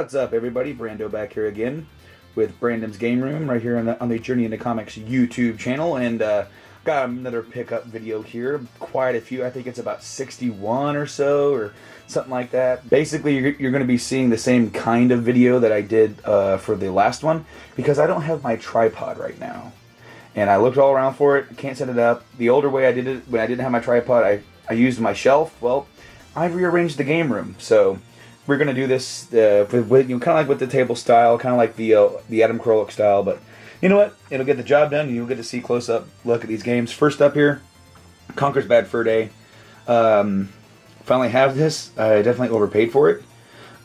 What's up, everybody? Brando back here again with Brandon's Game Room right here on the Journey into Comics YouTube channel, and got another pickup video here. Quite a few. I think it's about 61 or so, or something like that. Basically, you're going to be seeing the same kind of video that I did for the last one, because I don't have my tripod right now. And I looked all around for it. Can't set it up. The older way I did it, when I didn't have my tripod, I used my shelf. Well, I've rearranged the game room, so we're gonna do this with kind of like with the table style, kind of like the Adam Krolik style. But you know what? It'll get the job done, and you'll get to see close up look at these games. First up here, Conker's Bad Fur Day. Finally have this. I definitely overpaid for it.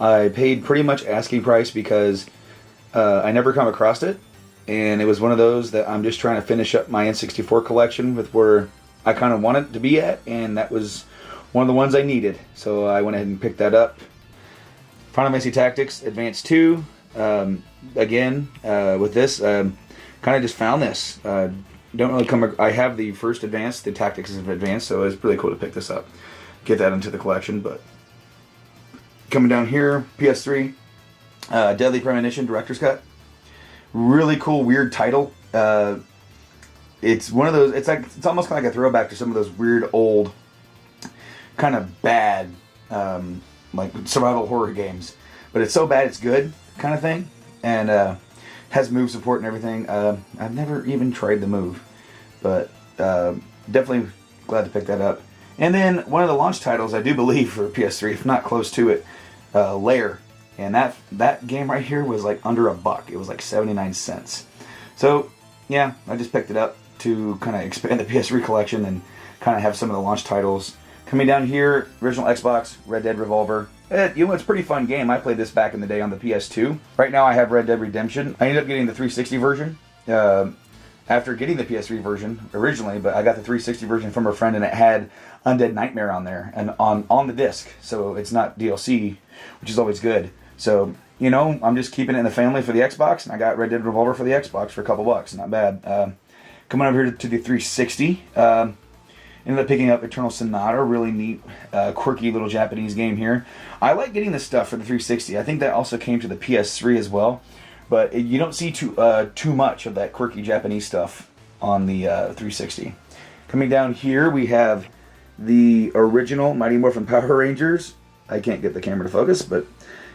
I paid pretty much asking price because I never come across it, and it was one of those that I'm just trying to finish up my N64 collection with where I kind of want it to be at, and that was one of the ones I needed. So I went ahead and picked that up. Final Fantasy Tactics Advance 2. Again, with this, kind of just found this. Don't really come. I have the first Advance, the Tactics is Advance, so it's really cool to pick this up, get that into the collection. But coming down here, PS3, Deadly Premonition Director's Cut. Really cool, weird title. It's one of those. It's almost kind of like a throwback to some of those weird old, kind of bad, like survival horror games, but it's so bad it's good kind of thing, and has move support and everything. I've never even tried the move, but definitely glad to pick that up. And then one of the launch titles, I do believe, for PS3, if not close to it, Lair, and that game right here was like under $1. It was like 79 cents. So yeah, I just picked it up to kind of expand the PS3 collection and kind of have some of the launch titles. Coming down here, original Xbox, Red Dead Revolver. It's a pretty fun game. I played this back in the day on the PS2. Right now I have Red Dead Redemption. I ended up getting the 360 version after getting the PS3 version originally, but I got the 360 version from a friend, and it had Undead Nightmare on there and on the disc. So it's not DLC, which is always good. So, you know, I'm just keeping it in the family for the Xbox, and I got Red Dead Revolver for the Xbox for a couple bucks. Not bad. Coming over here to the 360. Ended up picking up Eternal Sonata, really neat, quirky little Japanese game here. I like getting this stuff for the 360. I think that also came to the PS3 as well, but you don't see too much of that quirky Japanese stuff on the 360. Coming down here, we have the original Mighty Morphin Power Rangers. I can't get the camera to focus, but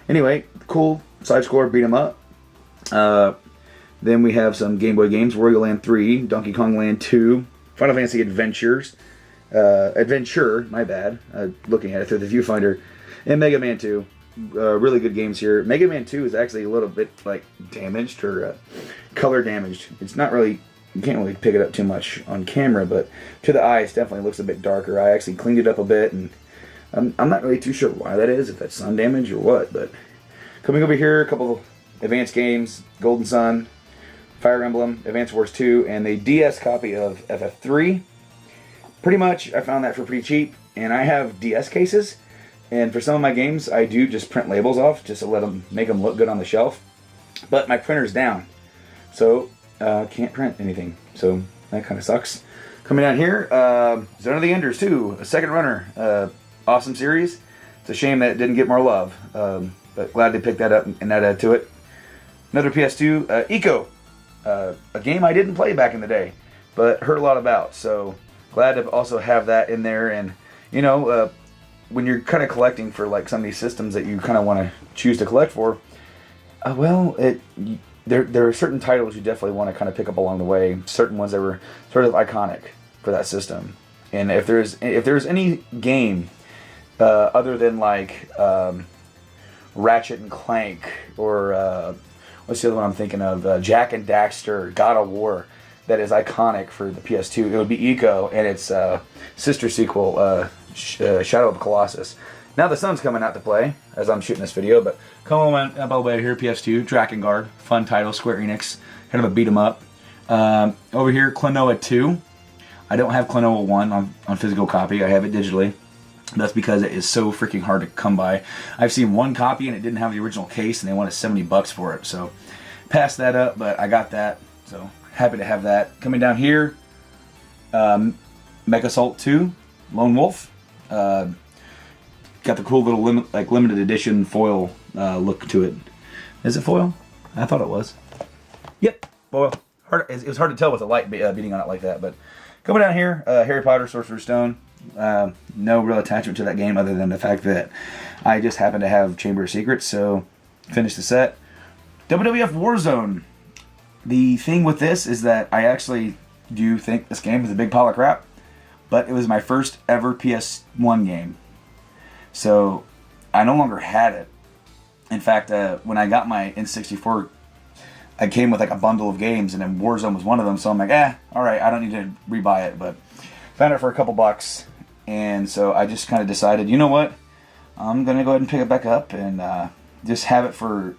anyway, cool side-scroller beat 'em up. Then we have some Game Boy games: Wario Land 3, Donkey Kong Land 2, Final Fantasy Adventure, my bad, looking at it through the viewfinder, and Mega Man 2. Really good games here. Mega Man 2 is actually a little bit like damaged, or color damaged. It's not really, you can't really pick it up too much on camera, but to the eye it definitely looks a bit darker. I actually cleaned it up a bit, and I'm not really too sure why that is, if that's sun damage or what. But coming over here, a couple of advanced games: Golden Sun, Fire Emblem, Advance Wars 2, and the DS copy of FF3. Pretty much, I found that for pretty cheap, and I have DS cases, and for some of my games, I do just print labels off, just to make them look good on the shelf. But my printer's down, so can't print anything, so that kind of sucks. Coming down here, Zone of the Enders 2, a second runner, awesome series. It's a shame that it didn't get more love, but glad to pick that up and add to it. Another PS2, Eco. A game I didn't play back in the day, but heard a lot about, so glad to also have that in there. And you know, when you're kind of collecting for like some of these systems that you kind of want to choose to collect for, there are certain titles you definitely want to kind of pick up along the way, certain ones that were sort of iconic for that system. And if there's any game other than like Ratchet and Clank, or what's the other one I'm thinking of? Jak and Daxter, God of War, that is iconic for the PS2. It would be Eco and its sister sequel, Shadow of the Colossus. Now the sun's coming out to play as I'm shooting this video, but come on up over here, PS2, Drakengard, fun title, Square Enix, kind of a beat 'em up. Over here, Klonoa 2. I don't have Klonoa 1 on physical copy. I have it digitally. That's because it is so freaking hard to come by. I've seen one copy and it didn't have the original case, and they wanted $70 for it. So passed that up, but I got that. So happy to have that. Coming down here, Mech Assault 2, Lone Wolf. Got the cool little limited edition foil look to it. Is it foil? I thought it was. Yep, foil. It was hard to tell with the light beating on it like that. But coming down here, Harry Potter, Sorcerer's Stone. No real attachment to that game other than the fact that I just happen to have Chamber of Secrets, so finished the set. WWF Warzone. The thing with this is that I actually do think this game is a big pile of crap, but it was my first ever PS1 game. So I no longer had it. In fact, when I got my N64, I came with like a bundle of games, and then Warzone was one of them. So I'm like, alright, I don't need to rebuy it, but found it for a couple bucks. And so I just kind of decided, you know what? I'm going to go ahead and pick it back up and just have it for,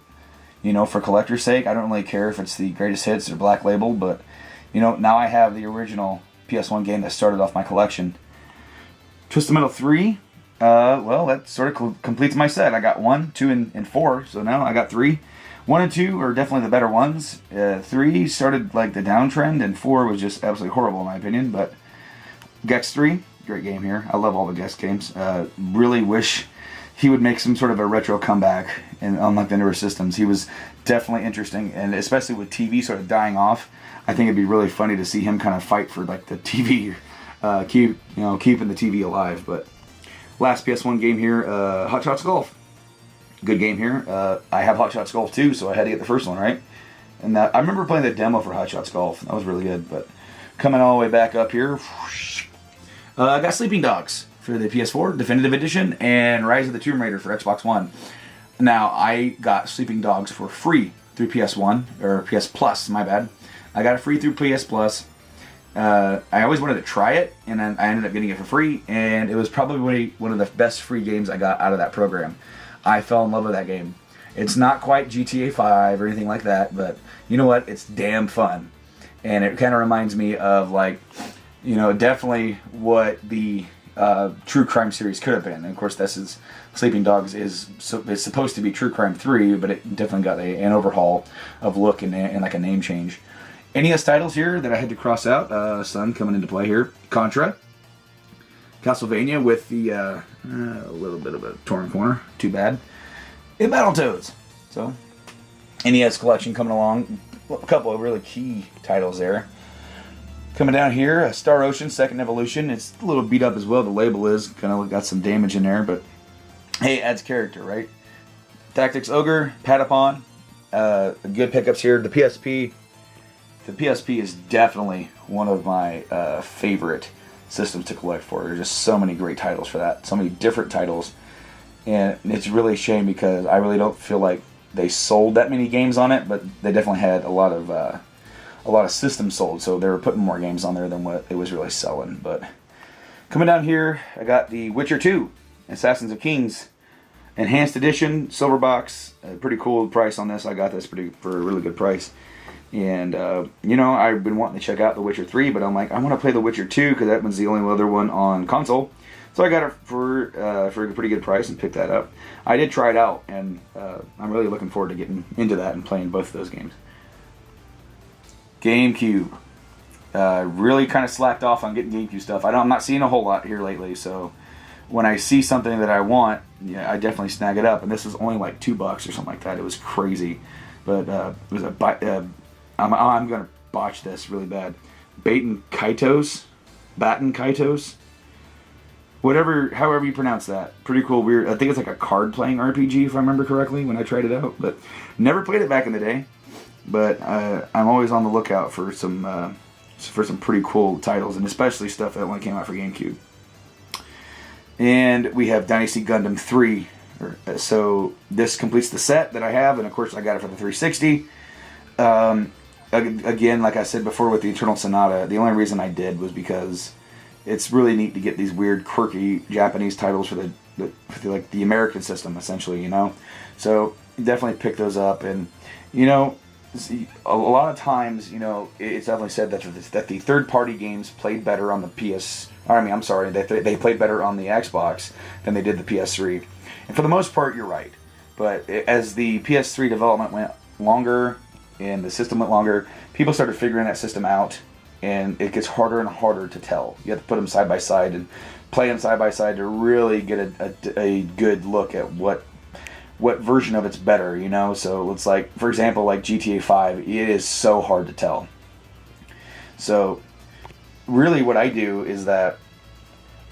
for collector's sake. I don't really care if it's the greatest hits or Black Label, but, now I have the original PS1 game that started off my collection. Twisted Metal 3, well, that sort of completes my set. I got 1, 2, and 4, so now I got 3. 1 and 2 are definitely the better ones. 3 started like the downtrend, and 4 was just absolutely horrible in my opinion, but Gex 3, great game here. I love all the Gex games. Really wish he would make some sort of a retro comeback on like the newer systems. He was definitely interesting, and especially with TV sort of dying off, I think it'd be really funny to see him kind of fight for like the TV, keeping the TV alive. But last PS1 game here, Hot Shots Golf. Good game here. I have Hot Shots Golf too, so I had to get the first one, right? And I remember playing the demo for Hot Shots Golf. That was really good. But coming all the way back up here, I got Sleeping Dogs for the PS4 Definitive Edition and Rise of the Tomb Raider for Xbox One. Now, I got Sleeping Dogs for free through PS1, or PS Plus, my bad. I got it free through PS Plus. I always wanted to try it, and then I ended up getting it for free, and it was probably one of the best free games I got out of that program. I fell in love with that game. It's not quite GTA 5 or anything like that, but you know what? It's damn fun. And it kind of reminds me of, like, definitely what the True Crime series could have been. And of course, Sleeping Dogs is supposed to be True Crime 3, but it definitely got an overhaul of look and like a name change. NES titles here that I had to cross out. Sun coming into play here. Contra. Castlevania with the a little bit of a torn corner. Too bad. And Battletoads. So, NES collection coming along. A couple of really key titles there. Coming down here, Star Ocean, Second Evolution. It's a little beat up as well. The label is kind of got some damage in there, but hey, it adds character, right? Tactics Ogre, Patapon. Good pickups here. The PSP is definitely one of my favorite systems to collect for. There's just so many great titles for that. So many different titles. And it's really a shame because I really don't feel like they sold that many games on it, but they definitely had a lot of systems sold, so they were putting more games on there than what it was really selling. But coming down here, I got the Witcher 2, Assassins of Kings, Enhanced Edition, silver box. Pretty cool price on this. I got this for a really good price. And, I've been wanting to check out The Witcher 3, but I'm like, I want to play The Witcher 2 because that one's the only other one on console. So I got it for a pretty good price and picked that up. I did try it out, and I'm really looking forward to getting into that and playing both of those games. GameCube. Really kind of slacked off on getting GameCube stuff. I'm not seeing a whole lot here lately, so when I see something that I want, I definitely snag it up. And this was only like $2 or something like that. It was crazy, but it was I'm gonna botch this really bad. Baton Kaitos, however you pronounce that. Pretty cool, weird. I think it's like a card playing RPG if I remember correctly when I tried it out, but never played it back in the day. But I'm always on the lookout for some pretty cool titles, and especially stuff that only came out for GameCube. And we have Dynasty Gundam 3. So this completes the set that I have, and of course I got it for the 360. Again, like I said before with the Eternal Sonata, the only reason I did was because it's really neat to get these weird, quirky Japanese titles for the American system, essentially, So definitely pick those up, and a lot of times, it's definitely said that the third-party games played better on the they played better on the Xbox than they did the PS3. And for the most part, you're right. But as the PS3 development went longer and the system went longer, people started figuring that system out, and it gets harder and harder to tell. You have to put them side by side and play them side by side to really get a good look at what what version of it's better, you know? So it's like, for example, like GTA 5, it is so hard to tell. So really what I do is that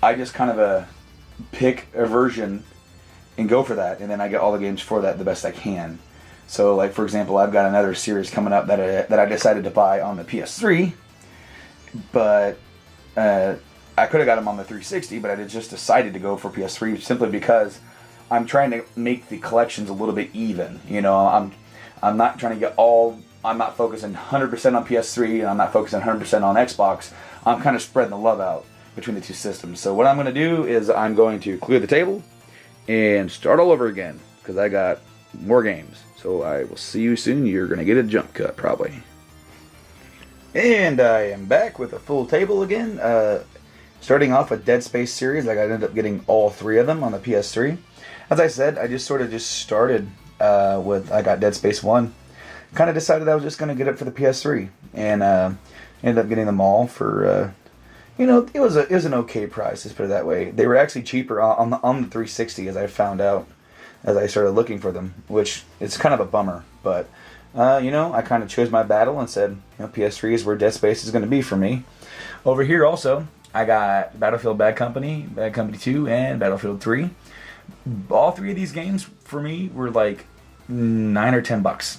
I just kind of pick a version and go for that, and then I get all the games for that the best I can. So like, for example, I've got another series coming up that I decided to buy on the PS3, but I could have got them on the 360, but I just decided to go for PS3 simply because I'm trying to make the collections a little bit even. You know, I'm not trying to get all. I'm not focusing 100% on PS3, and I'm not focusing 100% on Xbox. I'm kind of spreading the love out between the two systems. So what I'm going to do is I'm going to clear the table and start all over again because I got more games. So I will see you soon. You're going to get a jump cut probably. And I am back with a full table again. Starting off with Dead Space series, I ended up getting all 3 of them on the PS3. As I said, I just sort of started with, I got Dead Space 1. Kind of decided I was just going to get it for the PS3. And ended up getting them all for, you know, it was an okay price, let's put it that way. They were actually cheaper on the 360 as I found out as I started looking for them, which is kind of a bummer. But, you know, I kind of chose my battle and said, you know, PS3 is where Dead Space is going to be for me. Over here also, I got Battlefield Bad Company 2, and Battlefield 3. All 3 of these games for me were like $9 or $10.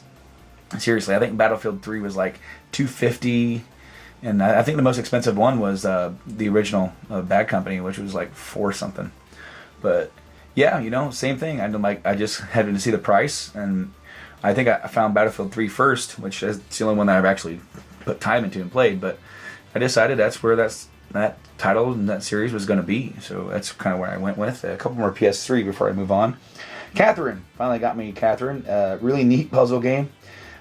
Seriously, I think Battlefield 3 was like $250, and I think the most expensive one was the original Bad Company, which was like $4 something. But yeah, you know, same thing. I just had to see the price, and I think I found Battlefield 3 first, which is the only one that I've actually put time into and played. But I decided that's where that title and that series was going to be. So that's kind of where I went with. A couple more PS3 before I move on. Catherine. Finally got me Catherine. Really neat puzzle game.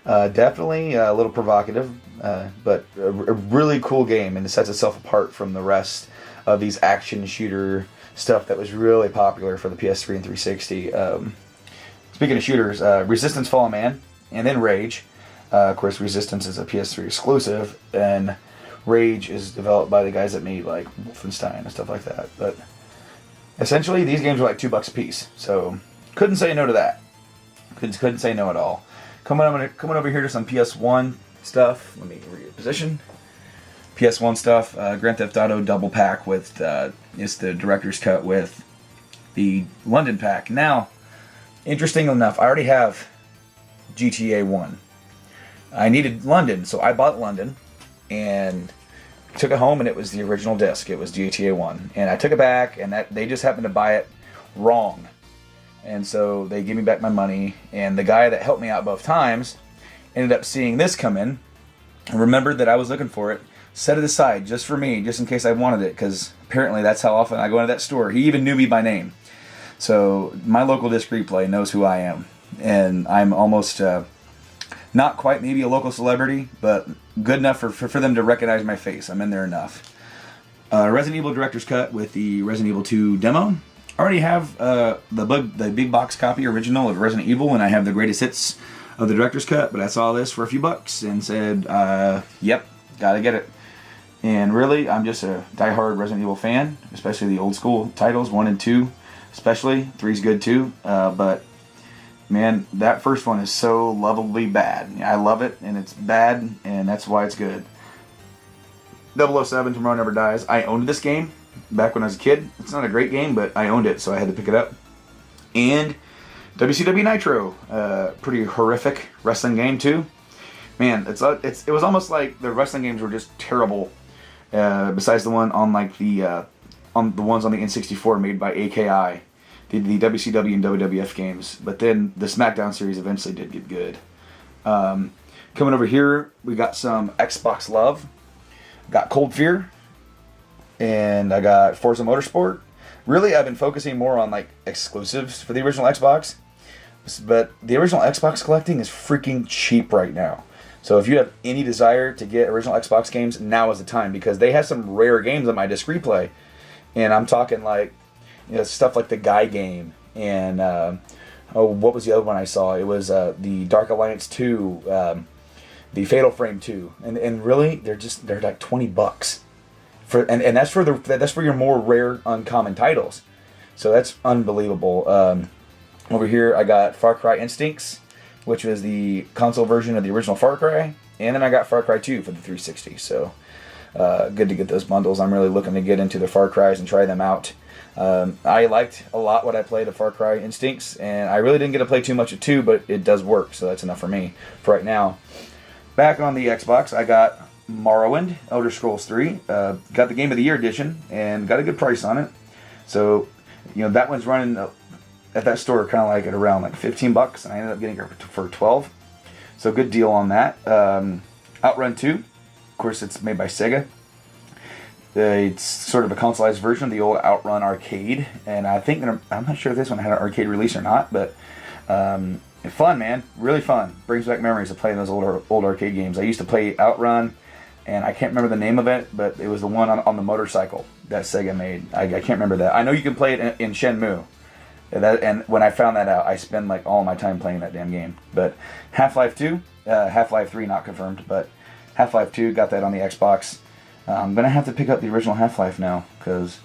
Definitely a little provocative, but a really cool game, and it sets itself apart from the rest of these action shooter stuff that was really popular for the PS3 and 360. Speaking of shooters, Resistance Fallen Man, and then Rage. Of course, Resistance is a PS3 exclusive, and Rage is developed by the guys that made like Wolfenstein and stuff like that. But essentially, these games were like $2 a piece, so couldn't say no to that. Couldn't say no at all. Coming over here to some PS1 stuff. Let me reposition. PS1 stuff. Grand Theft Auto double pack with it's the director's cut with the London pack. Now, interesting enough, I already have GTA 1. I needed London, so I bought London and took it home, and it was the original disc. It was GTA 1, and I took it back, and they just happened to buy it wrong. And so they gave me back my money, and the guy that helped me out both times ended up seeing this come in, and remembered that I was looking for it, set it aside just for me, just in case I wanted it, because apparently that's how often I go into that store. He even knew me by name. So my local disc replay knows who I am, and I'm almost not quite maybe a local celebrity, but good enough for them to recognize my face. I'm in there enough. Resident Evil Director's Cut with the Resident Evil 2 demo. I already have the big box copy original of Resident Evil, and I have the greatest hits of the Director's Cut, but I saw this for a few bucks and said, yep, gotta get it. And really, I'm just a diehard Resident Evil fan, especially the old school titles, 1 and 2 especially. 3's good too, but man, that first one is so lovably bad. I love it, and it's bad, and that's why it's good. 007, Tomorrow Never Dies. I owned this game back when I was a kid. It's not a great game, but I owned it, so I had to pick it up. And WCW Nitro, pretty horrific wrestling game too. Man, it was almost like the wrestling games were just terrible. Besides the one on like on the ones on the N64 made by AKI, the WCW and WWF games. But then the SmackDown series eventually did get good. Coming over here, we got some Xbox love. Got Cold Fear, and I got Forza Motorsport. Really, I've been focusing more on like exclusives for the original Xbox, but the original Xbox collecting is freaking cheap right now. So if you have any desire to get original Xbox games, now is the time, because they have some rare games on my disc replay, and I'm talking like, you know, stuff like the Guy game, and what was the other one I saw? It was the Dark Alliance 2. The Fatal Frame 2, and really they're like $20 for, and that's for your more rare uncommon titles, so that's unbelievable. Over here, I got Far Cry Instincts, which was the console version of the original Far Cry. And then I got Far Cry 2 for the 360. So, good to get those bundles. I'm really looking to get into the Far Cries and try them out. I liked a lot what I played of Far Cry Instincts, and I really didn't get to play too much of 2, but it does work, so that's enough for me for right now. Back on the Xbox, I got Morrowind, Elder Scrolls 3. Got the Game of the Year edition, and got a good price on it. So, that one's running at that store kind of like at around like $15, and I ended up getting it for 12. So good deal on that. Outrun 2, of course, it's made by Sega. It's sort of a consoleized version of the old Outrun arcade, and I think I'm not sure if this one had an arcade release or not, but fun, man, really fun. Brings back memories of playing those old arcade games. I used to play Outrun, and I can't remember the name of it, but it was the one on the motorcycle that Sega made. I can't remember that. I know you can play it in Shenmue. And when I found that out, I spent like all my time playing that damn game. But Half-Life 2, Half-Life 3 not confirmed, but Half-Life 2, got that on the Xbox. I'm going to have to pick up the original Half-Life now, because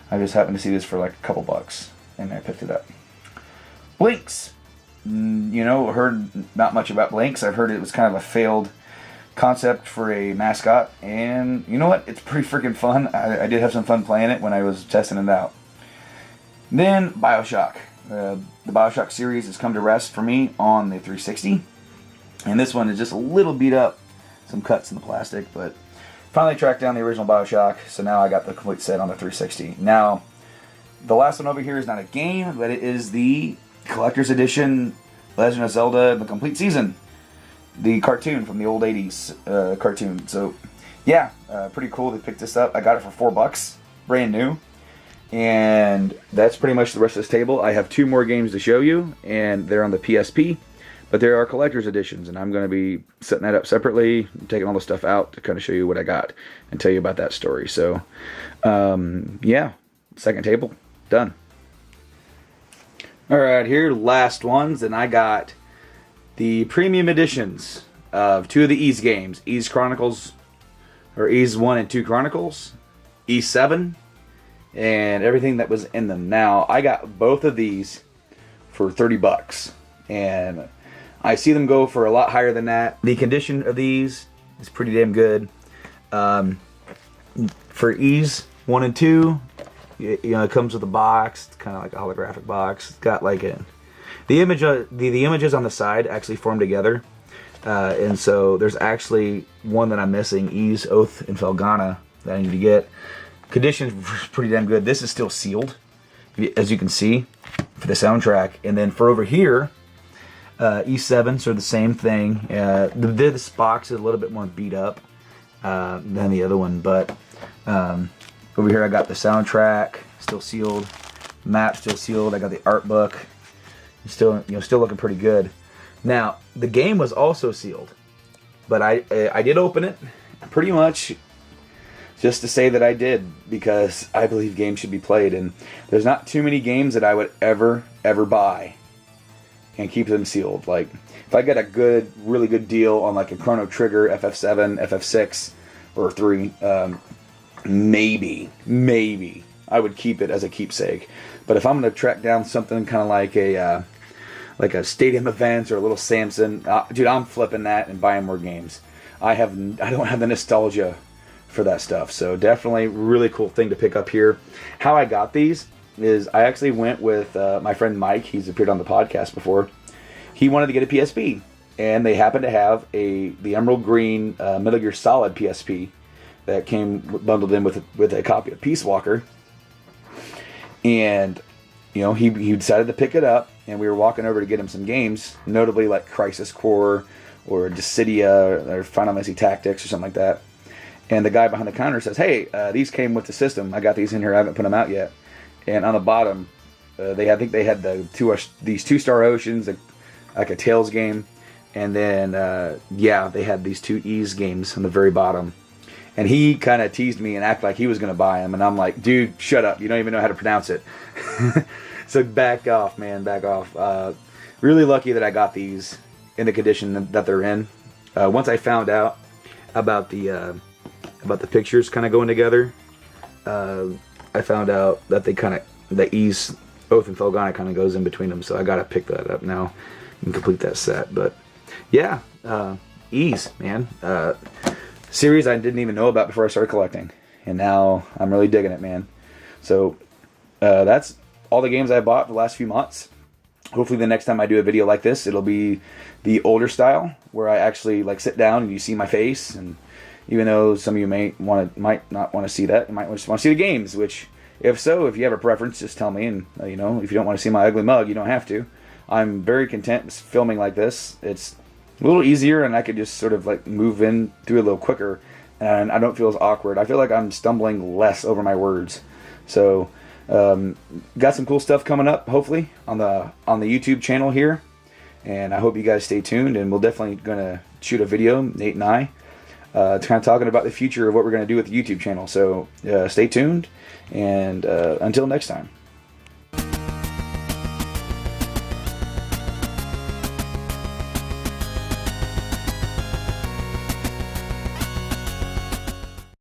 I just happened to see this for like a couple bucks, and I picked it up. Blinks. Heard not much about Blinks. I've heard it was kind of a failed concept for a mascot, and you know what? It's pretty freaking fun. I did have some fun playing it when I was testing it out. Then Bioshock. The Bioshock series has come to rest for me on the 360. And this one is just a little beat up. Some cuts in the plastic, but finally tracked down the original Bioshock, so now I got the complete set on the 360. Now, the last one over here is not a game, but it is the Collector's Edition Legend of Zelda The Complete Season. The cartoon from the old 80s cartoon. So, yeah, pretty cool. They picked this up. I got it for $4, brand new. And that's pretty much the rest of this table. I have 2 more games to show you, and they're on the PSP. But there are collector's editions, and I'm going to be setting that up separately, taking all the stuff out to kind of show you what I got and tell you about that story. So, yeah, second table, done. All right, here, last ones, and I got the premium editions of 2 of the Ys games, Ys Chronicles, or Ys 1 and 2 Chronicles, Ys 7, and everything that was in them. Now, I got both of these for $30, and I see them go for a lot higher than that. The condition of these is pretty damn good. For Ys 1 and 2, it comes with a box. It's kind of like a holographic box. It's got like the images on the side actually form together, and so there's actually one that I'm missing, Ys Oath in Felghana, that I need to get. Condition's pretty damn good. This is still sealed, as you can see, for the soundtrack. And then for over here, Ys 7, so the same thing. This box is a little bit more beat up than the other one, but over here I got the soundtrack, still sealed. Map still sealed. I got the art book, still looking pretty good. Now the game was also sealed, but I did open it, pretty much just to say that I did, because I believe games should be played, and there's not too many games that I would ever buy and keep them sealed. Like, if I get a really good deal on like a Chrono Trigger, FF7, FF6, or 3, maybe I would keep it as a keepsake. But if I'm going to track down something kind of like a Stadium Events or a little Samson, dude, I'm flipping that and buying more games. I don't have the nostalgia for that stuff. So definitely really cool thing to pick up here. How I got these is I actually went with my friend Mike. He's appeared on the podcast before. He wanted to get a PSP, and they happened to have the Emerald Green Metal Gear Solid PSP that came bundled in with a copy of Peace Walker. And he decided to pick it up, and we were walking over to get him some games, notably like Crisis Core or Dissidia or Final Fantasy Tactics or something like that. And the guy behind the counter says, "Hey, these came with the system. I got these in here. I haven't put them out yet." And on the bottom, I think they had these 2-Star Oceans, like a Tales game, and then they had these 2 Ys games on the very bottom. And he kind of teased me and acted like he was going to buy them, and I'm like, "Dude, shut up! You don't even know how to pronounce it." So back off, man, back off. Really lucky that I got these in the condition that they're in. Once I found out about the pictures kind of going together, I found out that the Ys Oath and Felghana kind of goes in between them, so I got to pick that up now and complete that set. But yeah, Ease, man. Series I didn't even know about before I started collecting, and now I'm really digging it, man. So that's all the games I bought the last few months. Hopefully the next time I do a video like this, it'll be the older style, where I actually like sit down and you see my face. And even though some of you might not want to see that, you might just want to see the games. Which, if so, if you have a preference, just tell me. And if you don't want to see my ugly mug, you don't have to. I'm very content filming like this. It's a little easier, and I could just sort of like move in through a little quicker, and I don't feel as awkward. I feel like I'm stumbling less over my words. So got some cool stuff coming up, hopefully on the YouTube channel here, and I hope you guys stay tuned. And we're definitely gonna shoot a video, Nate and I, kind of talking about the future of what we're gonna do with the YouTube channel. So stay tuned, and until next time.